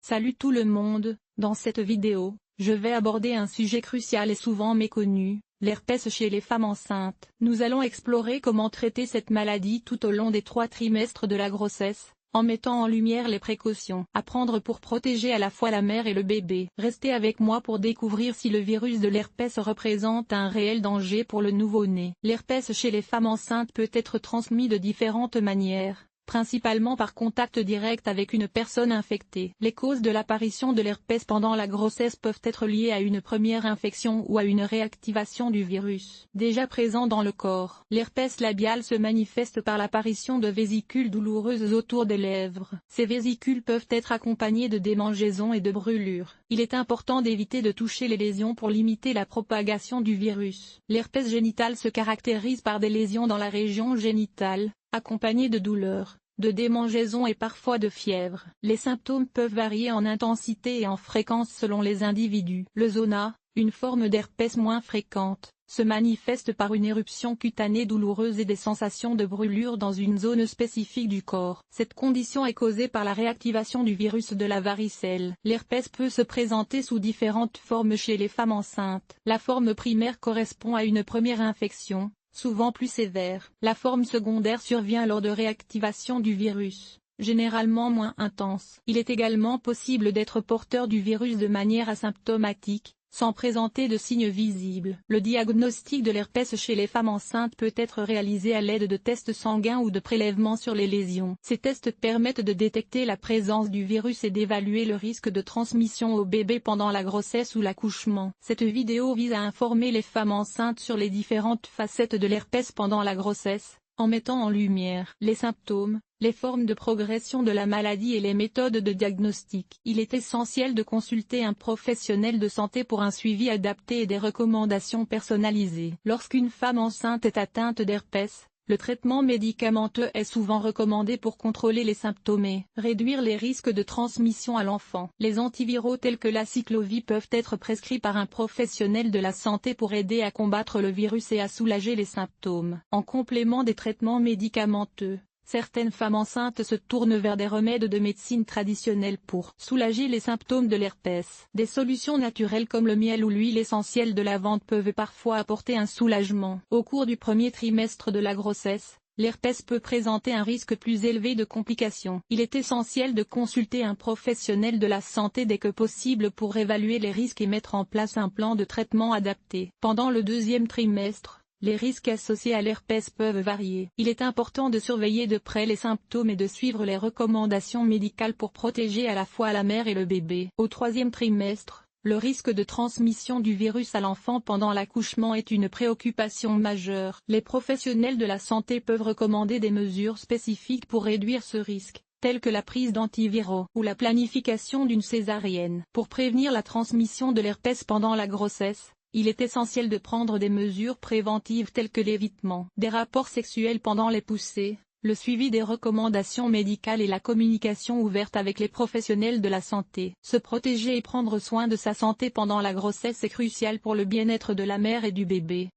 Salut tout le monde, dans cette vidéo, je vais aborder un sujet crucial et souvent méconnu, l'herpès chez les femmes enceintes. Nous allons explorer comment traiter cette maladie tout au long des 3 trimestres de la grossesse, en mettant en lumière les précautions à prendre pour protéger à la fois la mère et le bébé. Restez avec moi pour découvrir si le virus de l'herpès représente un réel danger pour le nouveau-né. L'herpès chez les femmes enceintes peut être transmis de différentes manières, principalement par contact direct avec une personne infectée. Les causes de l'apparition de l'herpès pendant la grossesse peuvent être liées à une première infection ou à une réactivation du virus déjà présent dans le corps. L'herpès labial se manifeste par l'apparition de vésicules douloureuses autour des lèvres. Ces vésicules peuvent être accompagnées de démangeaisons et de brûlures. Il est important d'éviter de toucher les lésions pour limiter la propagation du virus. L'herpès génital se caractérise par des lésions dans la région génitale, accompagnées de douleurs, de démangeaisons et parfois de fièvre. Les symptômes peuvent varier en intensité et en fréquence selon les individus. Le zona, une forme d'herpès moins fréquente, se manifeste par une éruption cutanée douloureuse et des sensations de brûlure dans une zone spécifique du corps. Cette condition est causée par la réactivation du virus de la varicelle. L'herpès peut se présenter sous différentes formes chez les femmes enceintes. La forme primaire correspond à une première infection, souvent plus sévère. La forme secondaire survient lors de réactivation du virus, généralement moins intense. Il est également possible d'être porteur du virus de manière asymptomatique, sans présenter de signes visibles. Le diagnostic de l'herpès chez les femmes enceintes peut être réalisé à l'aide de tests sanguins ou de prélèvements sur les lésions. Ces tests permettent de détecter la présence du virus et d'évaluer le risque de transmission au bébé pendant la grossesse ou l'accouchement. Cette vidéo vise à informer les femmes enceintes sur les différentes facettes de l'herpès pendant la grossesse, en mettant en lumière les symptômes, les formes de progression de la maladie et les méthodes de diagnostic. Il est essentiel de consulter un professionnel de santé pour un suivi adapté et des recommandations personnalisées. Lorsqu'une femme enceinte est atteinte d'herpès, le traitement médicamenteux est souvent recommandé pour contrôler les symptômes et réduire les risques de transmission à l'enfant. Les antiviraux tels que l'aciclovir peuvent être prescrits par un professionnel de la santé pour aider à combattre le virus et à soulager les symptômes. En complément des traitements médicamenteux, certaines femmes enceintes se tournent vers des remèdes de médecine traditionnelle pour soulager les symptômes de l'herpès. Des solutions naturelles comme le miel ou l'huile essentielle de lavande peuvent parfois apporter un soulagement. Au cours du premier trimestre de la grossesse, l'herpès peut présenter un risque plus élevé de complications. Il est essentiel de consulter un professionnel de la santé dès que possible pour évaluer les risques et mettre en place un plan de traitement adapté. Pendant le deuxième trimestre, les risques associés à l'herpès peuvent varier. Il est important de surveiller de près les symptômes et de suivre les recommandations médicales pour protéger à la fois la mère et le bébé. Au 3e trimestre, le risque de transmission du virus à l'enfant pendant l'accouchement est une préoccupation majeure. Les professionnels de la santé peuvent recommander des mesures spécifiques pour réduire ce risque, telles que la prise d'antiviraux ou la planification d'une césarienne. Pour prévenir la transmission de l'herpès pendant la grossesse, il est essentiel de prendre des mesures préventives telles que l'évitement des rapports sexuels pendant les poussées, le suivi des recommandations médicales et la communication ouverte avec les professionnels de la santé. Se protéger et prendre soin de sa santé pendant la grossesse est crucial pour le bien-être de la mère et du bébé.